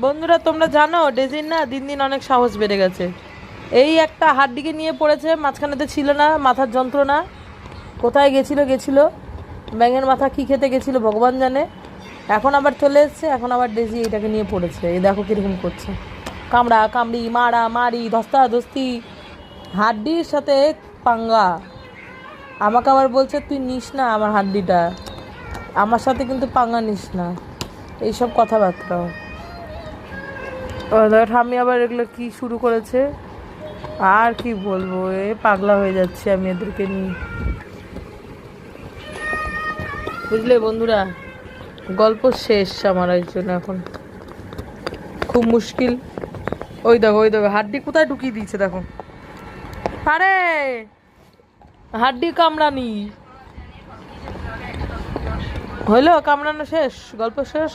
বন্ধুরা তোমরা জানো ডেজির না দিন দিন অনেক সাহস বেড়ে গেছে। এই একটা হাড্ডিকে নিয়ে পড়েছে, মাঝখানেতে ছিল না, মাথার যন্ত্রণা। কোথায় গেছিল ব্যাঙের মাথা কি খেতে গেছিল ভগবান জানে। এখন আবার চলে এসছে, এখন আবার ডেজি এটাকে নিয়ে পড়েছে। এই দেখো কিরকম করছে, কামড়া কামড়ি, মারা মারি, ধস্তা ধস্তি, হাড্ডির সাথে পাঙ্গা। আমাকে আবার বলছে তুই নিস না আমার হাড্ডিটা, আমার সাথে কিন্তু পাঙ্গা নিস না, এইসব কথাবার্তা। আমি আবার এগুলো কি শুরু করেছে, আর কি বলবো, পাগলা হয়ে যাচ্ছি আমি এদেরকে নিয়ে। বুঝলে বন্ধুরা, গল্প শেষ আমার জন্য এখন, খুব মুশকিল। ওই দেখো হাড্ডি কোথায় ঢুকিয়ে দিয়েছে দেখো। আরে হাড্ডি কামড়ানি হইলো, কামড়ানো শেষ, গল্প শেষ।